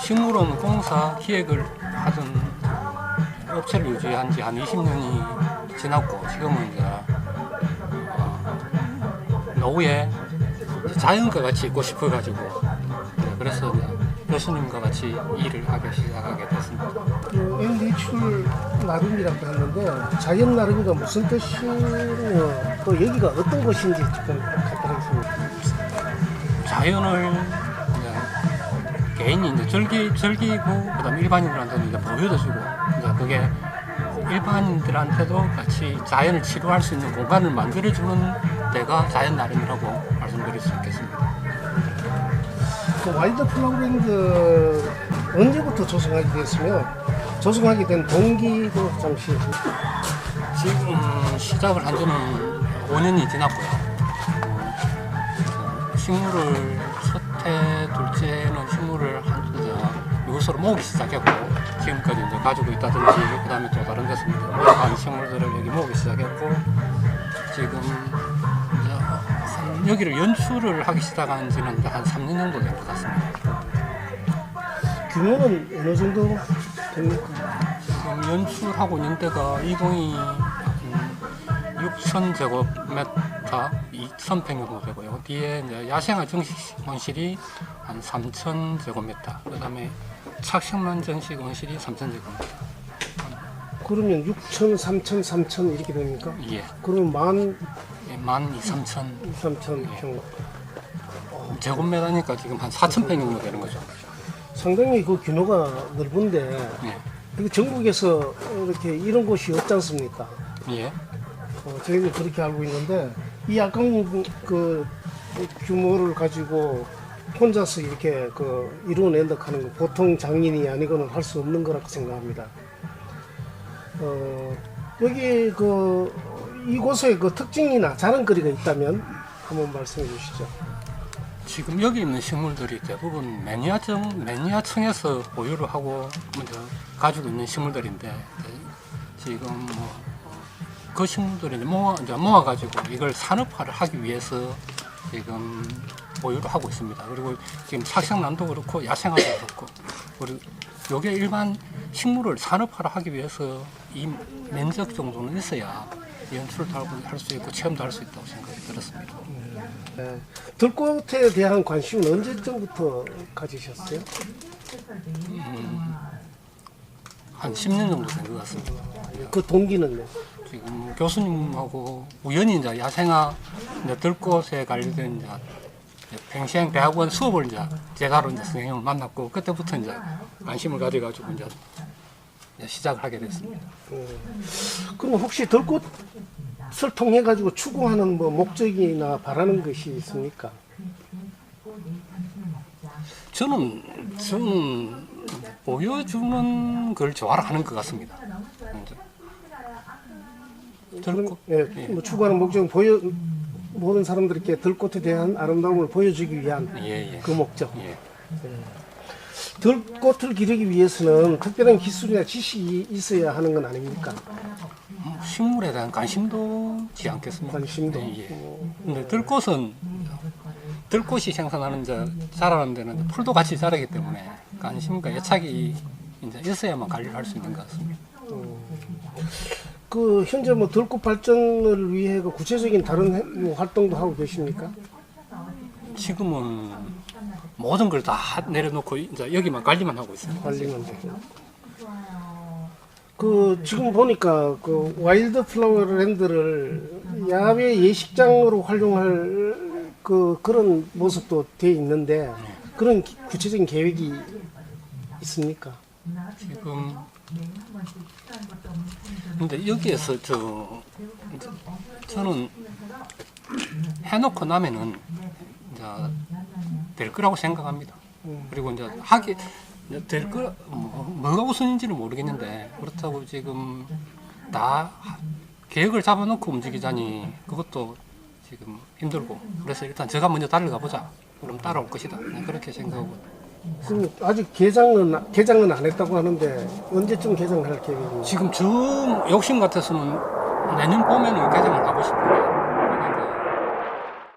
식물원 공사 기획을 하던 업체를 유지한 지 한 20년이 지났고, 지금은 이제 노후에 자연과 같이 있고 싶어가지고, 그래서 교수님과 같이 일을 하기 시작하게 됐습니다. 엔리출 나름이라고 했는데 자연 나름이가 무슨 뜻이며 또 여기가 어떤 곳인지 조금 간단하겠습니다. 자연을 이제 개인이 이제 즐기고 그다음 일반인들한테는 이제 보여주고, 이제 그게 일반인들한테도 같이 자연을 치료할 수 있는 공간을 만들어주는 데가 자연 나름이라고 말씀드릴 수 있겠습니다. 그 와일드 플라워랜드 언제부터 조성하게 됐으며 조성하게 된 동기도 잠시. 지금 시작을 한 지는 5년이 지났고요. 식물을 첫해, 둘째는 식물을 이곳으로 모으기 시작했고, 지금까지 이제 가지고 있다든지, 그 다음에 또 다른 데서 모아간 식물들을 여기 모으기 시작했고, 지금 이제 여기를 연출을 하기 시작한 지는 한 3년 정도 된 것 같습니다. 규모는 어느 정도 됩니까? 지금 연출하고 있는 데가 이동이 6,000제곱미터, 2,000평 정도 되고요. 뒤에 이제 야생화 정식원실이 한 3,000제곱미터, 그 다음에 착식만 전시원실이 3,000제곱미터. 그러면 6천, 3천, 3천 이렇게 됩니까? 예. 그러면 12,3,000 3,000평. 제곱미터니까 지금 한 4,000평 정도 되는 거죠. 상당히 그 규모가 넓은데 예. 이거 전국에서 이렇게 이런 곳이 없지 않습니까? 예. 저희도 그렇게 알고 있는데 이 약간 그 규모를 가지고 혼자서 이렇게 그 이루어낸다 하는 거 보통 장인이 아니고는 할 수 없는 거라고 생각합니다. 여기 그 이곳에 그 특징이나 자랑거리가 있다면 한번 말씀해 주시죠. 지금 여기 있는 식물들이 대부분 매니아층에서 보유를 하고 먼저 가지고 있는 식물들인데, 지금 그 식물들을 이제 모아가지고 이걸 산업화를 하기 위해서 지금 보유를 하고 있습니다. 그리고 지금 착색난도 그렇고 야생화도 그렇고, 그리고 요게 일반 식물을 산업화를 하기 위해서 이 면적 정도는 있어야 연출도 할 수 있고 체험도 할 수 있다고 생각이 들었습니다. 네. 들꽃에 대한 관심은 언제쯤부터 가지셨어요? 한 10년 정도 된 것 같습니다. 그 동기는요? 지금 교수님하고 우연히 이제 야생화 들꽃에 관련된 이제 평생 대학원 수업을 이제 제가로 이제 선생님을 만났고, 그때부터 이제 관심을 가져가지고 이제 시작을 하게 됐습니다. 그럼 혹시 들꽃을 통해 가지고 추구하는 뭐 목적이나 바라는 것이 있습니까? 저는 보여주는 걸 좋아하는 것 같습니다. 들꽃, 예, 뭐 추구하는 목적은 모든 사람들에게 들꽃에 대한 아름다움을 보여주기 위한 예. 그 목적. 예. 들꽃을 기르기 위해서는 특별한 기술이나 지식이 있어야 하는 건 아닙니까? 식물에 대한 관심도 지 않겠습니까? 관심도. 근데 들꽃이 생산하는 자라는 데는 풀도 같이 자라기 때문에 관심과 애착이 이제 있어야만 관리를 할 수 있는 것 같습니다. 그 현재 뭐 들꽃 발전을 위해 그 구체적인 다른 뭐 활동도 하고 계십니까? 지금은 모든 걸 다 내려놓고 이제 여기만 관리만 하고 있습니다. 관리만 되고. 그 지금 보니까 그 와일드 플라워랜드를 야외 예식장으로 활용할 그런 모습도 돼 있는데 그런 구체적인 계획이 있습니까? 지금 근데 여기에서 저는 해놓고 나면은 이제 될 거라고 생각합니다. 그리고 이제 될 거 뭐가 우선인지는 모르겠는데, 그렇다고 지금 다 계획을 잡아놓고 움직이자니 그것도 지금 힘들고, 그래서 일단 제가 먼저 달려가 보자. 그럼 따라올 것이다. 그렇게 생각하고. 그럼 아직 개장은 안 했다고 하는데 언제쯤 개장할 계획입니까? 지금 욕심 같아서는 내년 봄에는 개장을 하고 싶은데,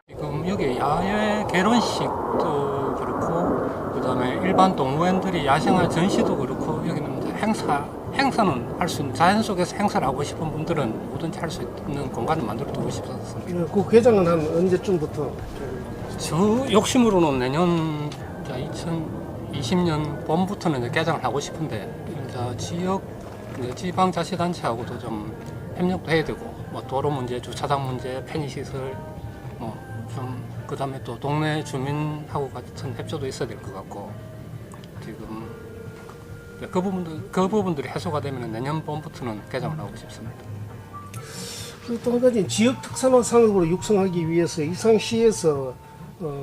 지금 여기 야외 결혼식도 그렇고, 그다음에 일반 동호인들이 야생화 전시도 그렇고 여기는 이제 행사는 할 수 있는 자연 속에서 행사를 하고 싶은 분들은 뭐든지 할 수 있는 공간을 만들어 두고 싶었습니다. 그 개장은 한 언제쯤부터? 저 욕심으로는 내년 2020년 봄부터는 이제 개장을 하고 싶은데 이제 지역 이제 지방자치단체하고도 좀 협력도 해야 되고 뭐 도로 문제, 주차장 문제, 편의시설 뭐 좀 그다음에 또 동네 주민하고 같은 협조도 있어야 될 것 같고 지금 그 부분들이 해소가 되면 내년 봄부터는 개장을 하고 싶습니다. 또 한 가지 지역 특산화 산업으로 육성하기 위해서 익산시에서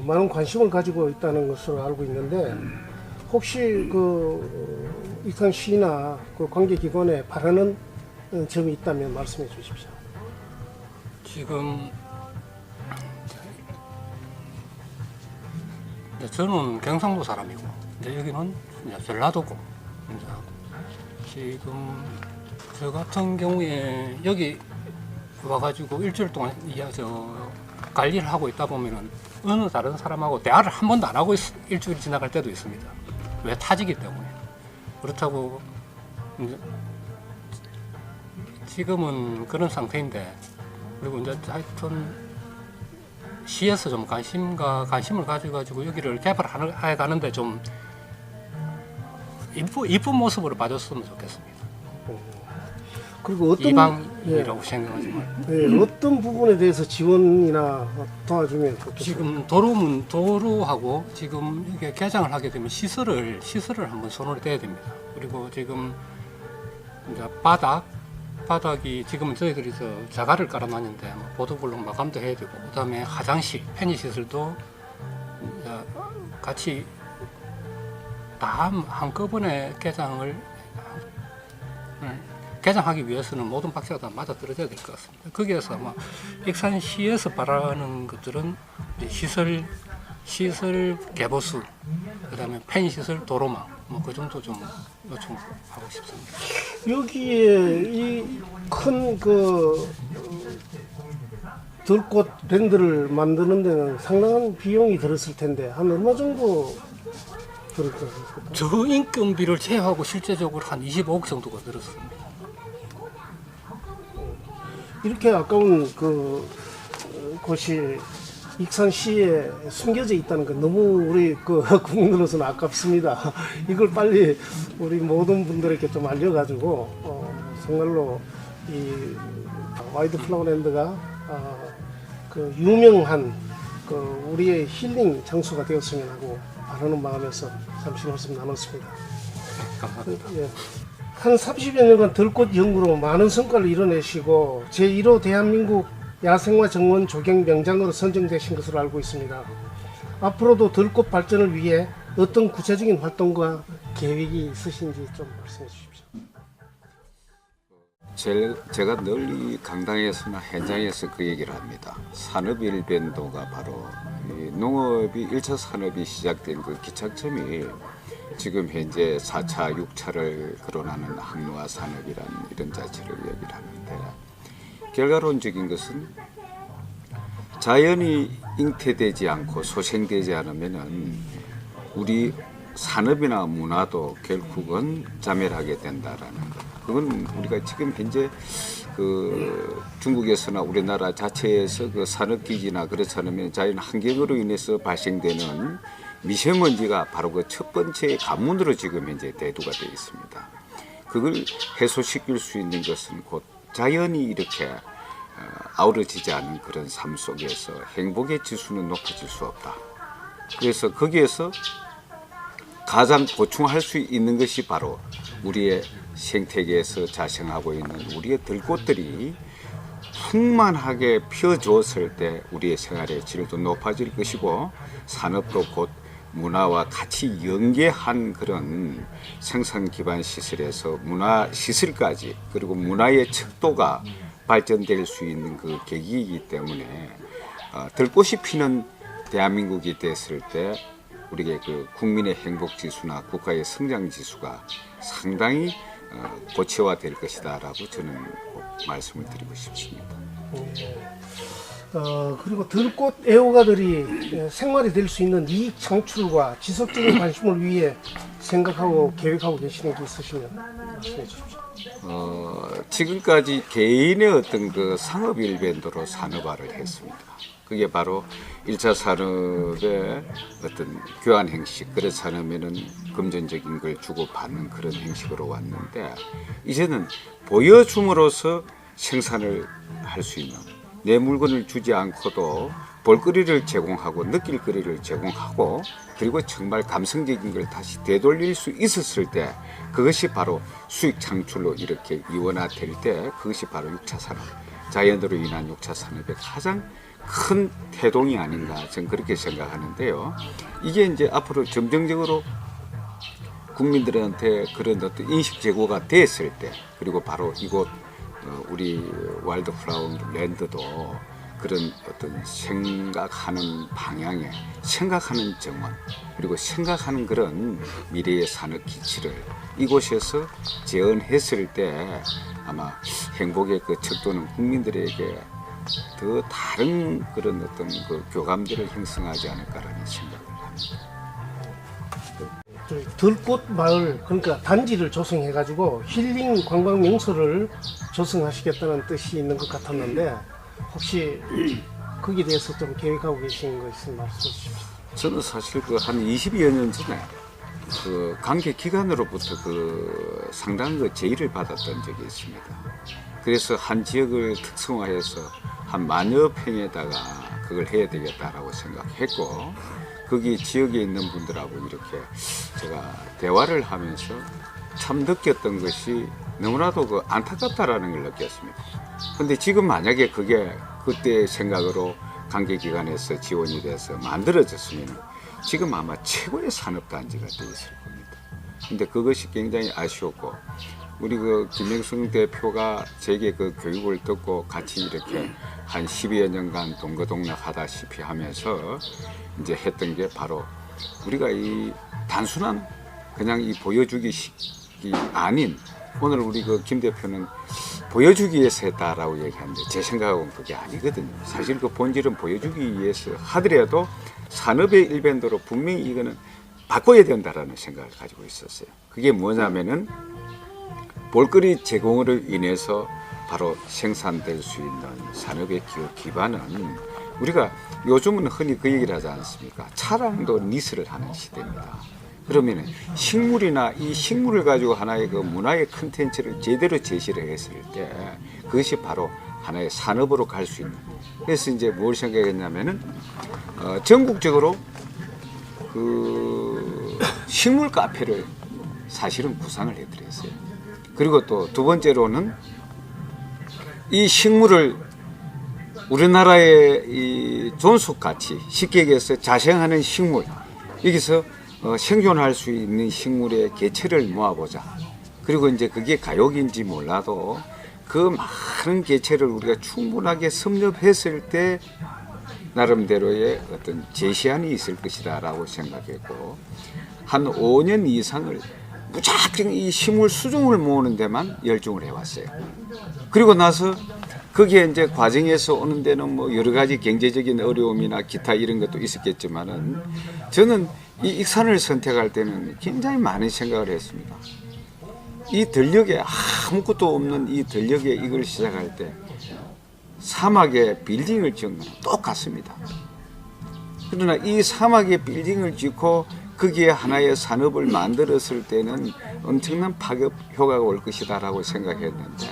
많은 관심을 가지고 있다는 것으로 알고 있는데 혹시 그 익산시나 그 관계기관에 바라는 점이 있다면 말씀해 주십시오. 지금 이제 저는 경상도 사람이고 이제 여기는 이제 전라도고 이제 지금 저 같은 경우에 여기 와가지고 일주일 동안 관리를 하고 있다 보면은 어느 다른 사람하고 대화를 한 번도 안 하고 일주일이 지나갈 때도 있습니다. 왜 타지기 때문에. 그렇다고 이제 지금은 그런 상태인데 그리고 이제 하여튼 시에서 좀 관심을 가지고 여기를 개발해 가는데 좀 이쁜 모습으로 봐줬으면 좋겠습니다. 그리고 어떤 이방이라고 생각하지 말고. 어떤 부분에 대해서 지원이나 도와주면 좋겠어요? 지금 도로하고 지금 이게 개장을 하게 되면 시설을 한번 손을 떼야 됩니다. 그리고 지금 이제 바닥이 지금 저희들이 자갈을 깔아놨는데 보도블록 마감도 해야 되고 그다음에 화장실, 편의시설도 이제 같이 다 한꺼번에 개장하기 위해서는 모든 박자가 다 맞아 떨어져야 될 것 같습니다. 거기에서 아마 익산시에서 바라는 것들은 시설 개보수, 그다음에 편의시설, 도로망 뭐 그 정도 좀 요청하고 싶습니다. 여기에 이 큰 그 들꽃 랜드를 만드는 데는 상당한 비용이 들었을 텐데 한 얼마 정도 들을 것 같습니다. 저 인건비를 제외하고 실제적으로 한 25억 정도가 들었습니다. 이렇게 아까운 그 곳이 익산시에 숨겨져 있다는 건 너무 우리 그 국민으로서는 아깝습니다. 이걸 빨리 우리 모든 분들에게 좀 알려가지고 정말로 이 와이드 플라워랜드가 그 유명한 그 우리의 힐링 장소가 되었으면 하고 바라는 마음에서 잠시 말씀 나눴습니다. 감사합니다. 예. 한 30여 년간 들꽃 연구로 많은 성과를 이뤄내시고 제1호 대한민국 야생화 정원 조경 명장으로 선정되신 것으로 알고 있습니다. 앞으로도 들꽃 발전을 위해 어떤 구체적인 활동과 계획이 있으신지 좀 말씀해 주십시오. 제가 늘 강당에서나 현장에서 그 얘기를 합니다. 산업 일변도가 바로 농업이 1차 산업이 시작된 그 기착점이 지금 현재 4차, 6차를 거론하는 항로화 산업이라는 이런 자체를 얘기를 하는데 결과론적인 것은 자연이 잉태되지 않고 소생되지 않으면은 우리 산업이나 문화도 결국은 자멸하게 된다라는 것. 그건 우리가 지금 현재 그 중국에서나 우리나라 자체에서 그 산업기지나 그렇지 않으면 자연 환경으로 인해서 발생되는 미세먼지가 바로 그 첫 번째 관문으로 지금 현재 대두가 되어 있습니다. 그걸 해소시킬 수 있는 것은 곧 자연이 이렇게 아우러지지 않은 그런 삶 속에서 행복의 지수는 높아질 수 없다. 그래서 거기에서 가장 보충할 수 있는 것이 바로 우리의 생태계에서 자생하고 있는 우리의 들꽃들이 풍만하게 피어주었을 때 우리의 생활의 질도 높아질 것이고 산업도 곧 문화와 같이 연계한 그런 생산 기반 시설에서 문화 시설까지 그리고 문화의 척도가 발전될 수 있는 그 계기이기 때문에 들꽃이 피는 대한민국이 됐을 때 우리의 그 국민의 행복 지수나 국가의 성장 지수가 상당히 고체화될 것이다라고 저는 꼭 말씀을 드리고 싶습니다. 그리고 들꽃 애호가들이 생활이 될 수 있는 이익 창출과 지속적인 관심을 위해 생각하고 계획하고 계시는 게 있으시면 말씀해 주십시오. 지금까지 개인의 어떤 그 상업 일변도로 산업화를 했습니다. 그게 바로 1차 산업의 어떤 교환 형식, 그래서 산업에는 금전적인 걸 주고받는 그런 형식으로 왔는데, 이제는 보여줌으로써 생산을 할 수 있는, 내 물건을 주지 않고도 볼거리를 제공하고 느낄 거리를 제공하고, 그리고 정말 감성적인 걸 다시 되돌릴 수 있었을 때, 그것이 바로 수익 창출로 이렇게 이원화될 때, 그것이 바로 6차 산업, 자연으로 인한 6차 산업의 가장 큰 태동이 아닌가, 저는 그렇게 생각하는데요. 이게 이제 앞으로 점정적으로 국민들한테 그런 어떤 인식 제고가 됐을 때, 그리고 바로 이곳 우리 와일드 플라워 랜드도 그런 어떤 생각하는 방향에, 생각하는 정원, 그리고 생각하는 그런 미래의 산업 기치를 이곳에서 재현했을 때, 아마 행복의 그 척도는 국민들에게 더 다른 그런 어떤 그 교감들을 형성하지 않을까라는 생각을 합니다. 들꽃 마을, 그러니까 단지를 조성해가지고 힐링 관광 명소를 조성하시겠다는 뜻이 있는 것 같았는데, 혹시 거기에 대해서 좀 계획하고 계신 거 있으면 말씀해 주십시오. 저는 사실 그 한 20여 년 전에 그 관계 기관으로부터 그 상당한 그 제의를 받았던 적이 있습니다. 그래서 한 지역을 특성화해서 한 10,000여 평에다가 그걸 해야 되겠다라고 생각했고, 거기 지역에 있는 분들하고 이렇게 제가 대화를 하면서 참 느꼈던 것이 너무나도 그 안타깝다라는 걸 느꼈습니다. 근데 지금 만약에 그게 그때 생각으로 관계기관에서 지원이 돼서 만들어졌으면 지금 아마 최고의 산업단지가 되어 있을 겁니다. 근데 그것이 굉장히 아쉬웠고, 우리 그 김영승 대표가 제게 그 교육을 듣고 같이 이렇게 한 12여 년간 동거동락 하다시피 하면서 이제 했던 게 바로 우리가 이 단순한 그냥 이 보여주기식이 아닌, 오늘 우리 그 김 대표는 보여주기 위해서 했다라고 얘기하는데 제 생각은 그게 아니거든요. 사실 그 본질은 보여주기 위해서 하더라도 산업의 일변도로 분명히 이거는 바꿔야 된다라는 생각을 가지고 있었어요. 그게 뭐냐면은 볼거리 제공으로 인해서 바로 생산될 수 있는 산업의 기반은, 우리가 요즘은 흔히 그 얘기를 하지 않습니까? 차량도 리스를 하는 시대입니다. 그러면 식물이나 이 식물을 가지고 하나의 그 문화의 컨텐츠를 제대로 제시를 했을 때 그것이 바로 하나의 산업으로 갈 수 있는. 그래서 이제 뭘 생각했냐면은 전국적으로 그 식물 카페를 사실은 구상을 해드렸어요. 그리고 또 두 번째로는 이 식물을 우리나라의 이 존속 가치, 쉽게 얘기해서 자생하는 식물, 여기서 생존할 수 있는 식물의 개체를 모아보자. 그리고 이제 그게 가욕인지 몰라도 그 많은 개체를 우리가 충분하게 섭렵했을 때 나름대로의 어떤 제시안이 있을 것이다 라고 생각했고, 한 5년 이상을 무작정 이 식물 수종을 모으는 데만 열중을 해왔어요. 그리고 나서 거기에 이제 과정에서 오는 데는 뭐 여러 가지 경제적인 어려움이나 기타 이런 것도 있었겠지만은, 저는 이 익산을 선택할 때는 굉장히 많은 생각을 했습니다. 이 들녘에 아무것도 없는 이 들녘에 이걸 시작할 때 사막에 빌딩을 지은 건 똑같습니다. 그러나 이 사막에 빌딩을 짓고 거기에 하나의 산업을 만들었을 때는 엄청난 파급 효과가 올 것이다라고 생각했는데,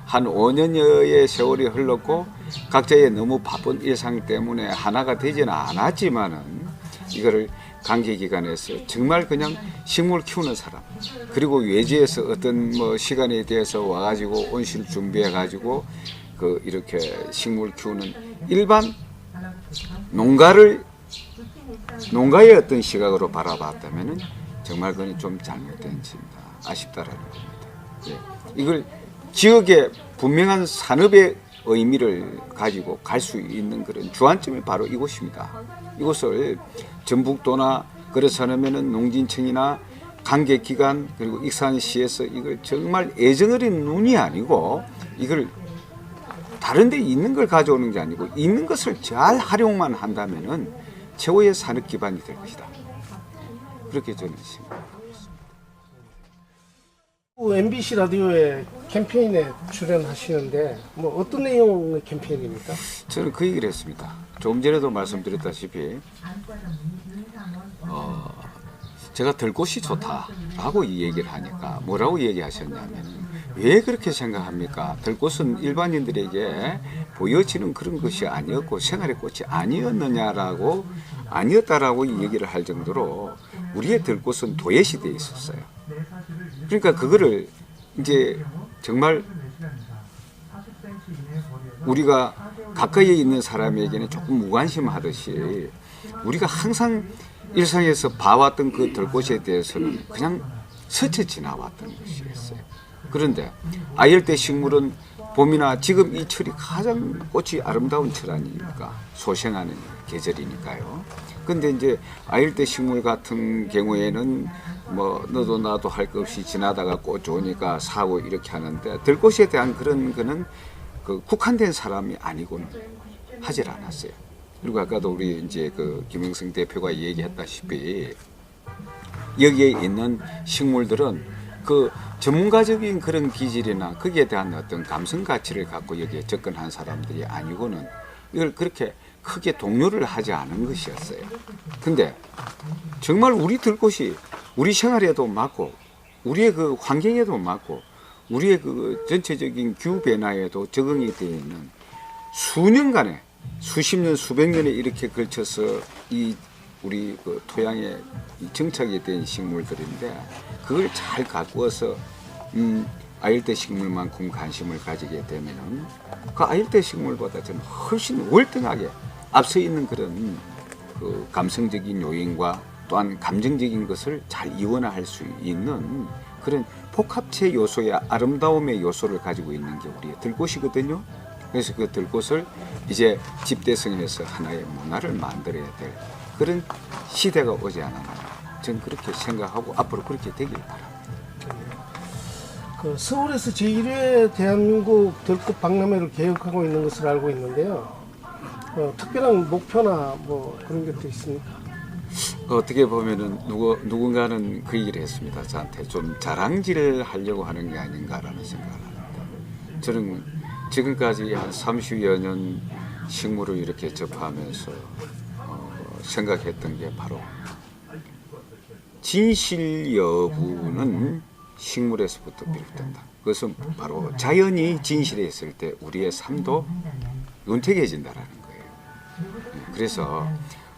한 5년여의 세월이 흘렀고 각자의 너무 바쁜 일상 때문에 하나가 되지는 않았지만은, 이거를 관계기관에서 정말 그냥 식물 키우는 사람, 그리고 외지에서 어떤 뭐 시간에 대해서 와가지고 온실 준비해가지고 그 이렇게 식물 키우는 일반 농가의 어떤 시각으로 바라봤다면은 정말 그건 좀 잘못된 짓이다, 아쉽다라는 겁니다. 예. 이걸 지역의 분명한 산업의 의미를 가지고 갈 수 있는 그런 주안점이 바로 이곳입니다. 이곳을 전북도나 그렇지 않으면은 농진청이나 관계기관 그리고 익산시에서 이걸 정말 애정어린 눈이 아니고 이걸 다른 데 있는 걸 가져오는 게 아니고 있는 것을 잘 활용만 한다면은 최고의 산업 기반이 될 것이다. 그렇게 저는 생각합니다. MBC 라디오의 캠페인에 출연하시는데 뭐 어떤 내용의 캠페인입니까? 저는 그 얘기를 했습니다. 조금 전에도 말씀드렸다시피 제가 들꽃이 좋다라고 이 얘기를 하니까 뭐라고 얘기하셨냐면 왜 그렇게 생각합니까? 들꽃은 일반인들에게 보여지는 그런 것이 아니었고 생활의 꽃이 아니었다라고 이 얘기를 할 정도로 우리의 들꽃은 도예시대에 있었어요. 그러니까 그거를 이제 정말 우리가 가까이에 있는 사람에게는 조금 무관심하듯이 우리가 항상 일상에서 봐왔던 그 들꽃에 대해서는 그냥 스쳐 지나왔던 것이었어요. 그런데 아열대 식물은 봄이나 지금 이 철이 가장 꽃이 아름다운 철 아닙니까? 소생하는 계절이니까요. 근데 이제 아열대 식물 같은 경우에는 뭐 너도 나도 할 것 없이 지나다가 꽃 좋으니까 사고 이렇게 하는데 들꽃에 대한 그런 거는 그 국한된 사람이 아니고는 하질 않았어요. 그리고 아까도 우리 이제 그 김영승 대표가 얘기했다시피 여기에 있는 식물들은 그 전문가적인 그런 기질이나 거기에 대한 어떤 감성 가치를 갖고 여기에 접근한 사람들이 아니고는 이걸 그렇게 크게 동요를 하지 않은 것이었어요. 근데 정말 우리 들꽃이 우리 생활에도 맞고 우리의 그 환경에도 맞고 우리의 그 전체적인 기후 변화에도 적응이 되어 있는 수년간에 수십 년 수백 년에 이렇게 걸쳐서 이 우리 그 토양에 정착이 된 식물들인데 그걸 잘 가꾸어서 아열대 식물만큼 관심을 가지게 되면은 그 아열대 식물보다 좀 훨씬 월등하게 앞서 있는 그런 그 감성적인 요인과 또한 감정적인 것을 잘 이원화할 수 있는 그런 복합체 요소의 아름다움의 요소를 가지고 있는 게 우리의 들꽃이거든요. 그래서 그 들꽃을 이제 집대성에서 하나의 문화를 만들어야 될 그런 시대가 오지 않았나. 저는 그렇게 생각하고 앞으로 그렇게 되길 바랍니다. 그 서울에서 제1회 대한민국 들꽃 박람회를 계획하고 있는 것을 알고 있는데요. 특별한 목표나 뭐 그런 것도 있습니까? 어떻게 보면은 누군가는 그 얘기를 했습니다. 저한테 좀 자랑질을 하려고 하는 게 아닌가라는 생각을 합니다. 저는 지금까지 한 30여 년 식물을 이렇게 접하면서 생각했던 게 바로 진실 여부는 식물에서부터 비롯된다. 그것은 바로 자연이 진실했을 때 우리의 삶도 윤택해진다라는 거예요. 그래서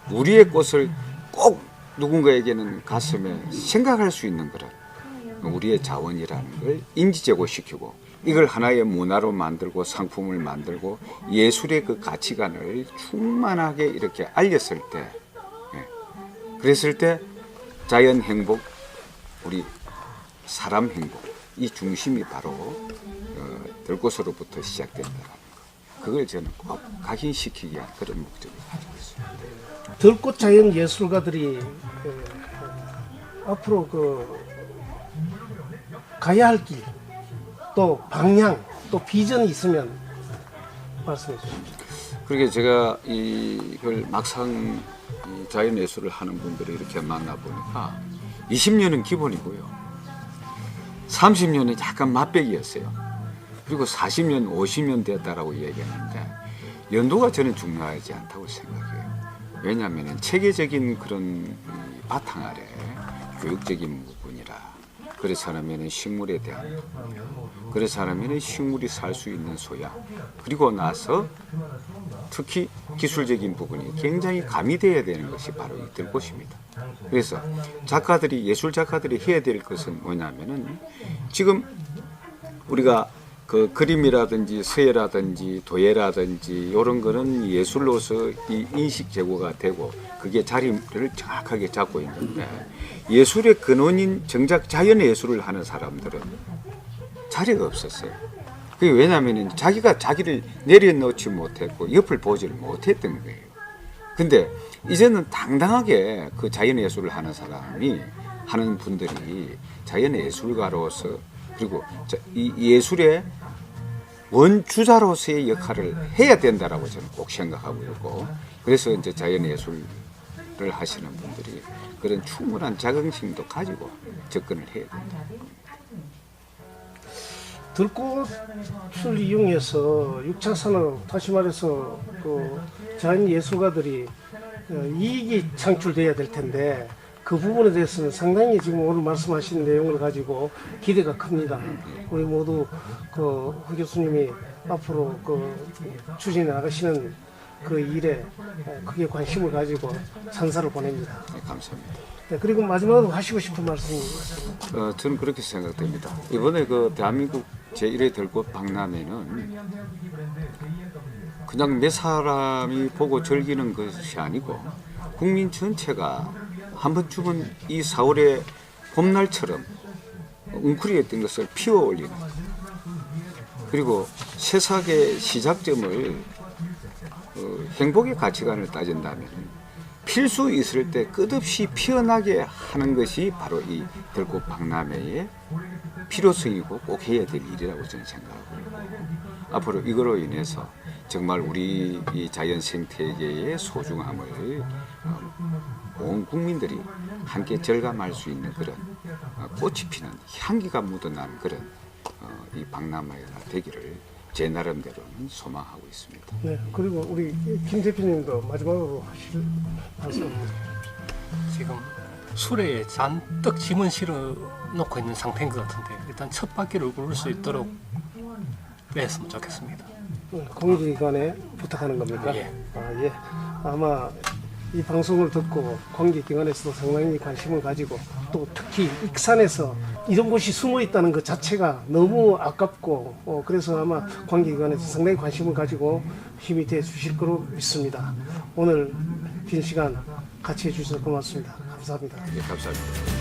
우리의 꽃을 꼭 누군가에게는 가슴에 생각할 수 있는 그런 우리의 자원이라는 걸 인지제고시키고 이걸 하나의 문화로 만들고 상품을 만들고 예술의 그 가치관을 충만하게 이렇게 알렸을 때 그랬을 때 자연 행복, 우리 사람 행복 이 중심이 바로 들꽃으로부터 시작된다는 거. 그걸 저는 꼭 각인시키기 위한 그런 목적을 가지고 있습니다. 들꽃 자연 예술가들이 앞으로 가야 할 길, 또 방향, 또 비전이 있으면 말씀해 주십시오. 그러게 제가 이걸 막상 이 자연 예술을 하는 분들을 이렇게 만나 보니까 20년은 기본이고요. 30년은 약간 맛배기였어요. 그리고 40년, 50년 됐다라고 얘기하는데 연도가 저는 중요하지 않다고 생각해요. 왜냐하면 체계적인 그런 바탕 아래 교육적인 부분이라 그래서 하면 식물에 대한 그래서 하면 식물이 살 수 있는 소양 그리고 나서 특히 기술적인 부분이 굉장히 가미되어야 되는 것이 바로 이 들꽃입니다. 그래서 작가들이 예술 작가들이 해야 될 것은 뭐냐면은 지금 우리가 그 그림이라든지 서예라든지 도예라든지 이런 거는 예술로서 이 인식 제고가 되고 그게 자리를 정확하게 잡고 있는데 예술의 근원인 정작 자연 예술을 하는 사람들은 자리가 없었어요. 그게 왜냐하면 자기가 자기를 내려놓지 못했고 옆을 보지를 못했던 거예요. 근데 이제는 당당하게 그 자연 예술을 하는 사람이 하는 분들이 자연 예술가로서 그리고 이 예술의 원주자로서의 역할을 해야 된다라고 저는 꼭 생각하고 있고, 그래서 이제 자연예술을 하시는 분들이 그런 충분한 자긍심도 가지고 접근을 해야 된다. 들꽃을 이용해서 6차 산업, 다시 말해서 그 자연 예술가들이 이익이 창출돼야 될 텐데 그 부분에 대해서는 상당히 지금 오늘 말씀하신 내용을 가지고 기대가 큽니다. 우리 모두 그 hu 교수님이 앞으로 그 추진해 나가시는 그 일에 크게 관심을 가지고 찬사를 보냅니다. 네, 감사합니다. 네, 그리고 마지막으로 하시고 싶은 말씀이 있습니다. 저는 그렇게 생각됩니다. 이번에 그 대한민국 제1회 들꽃 박람회는 그냥 몇 사람이 보고 즐기는 것이 아니고 국민 전체가 한 번쯤은 이 4월의 봄날처럼 웅크리었던 것을 피워 올리는, 그리고 새싹의 시작점을 행복의 가치관을 따진다면 필수 있을 때 끝없이 피어나게 하는 것이 바로 이 들꽃 박람회의 필요성이고 꼭 해야 될 일이라고 저는 생각하고 있고, 앞으로 이거로 인해서 정말 우리 이 자연 생태계의 소중함을 온 국민들이 함께 절감할 수 있는 그런 꽃이 피는 향기가 묻어나는 그런 이 박람회가 되기를 제 나름대로는 소망하고 있습니다. 네, 그리고 우리 김 대표님도 마지막으로 하실 말씀. 지금 수레에 잔뜩 짐을 실어 놓고 있는 상태인 것 같은데 일단 첫 바퀴를 굴릴 수 있도록 했으면 좋겠습니다. 공기기관에 부탁하는 겁니까? 예. 예. 아마 이 방송을 듣고 공기기관에서도 상당히 관심을 가지고 또 특히 익산에서 이런 곳이 숨어 있다는 것 자체가 너무 아깝고 그래서 아마 공기기관에서 상당히 관심을 가지고 힘이 돼 주실 거로 믿습니다. 오늘 긴 시간 같이 해주셔서 고맙습니다. 감사합니다. 네, 감사합니다.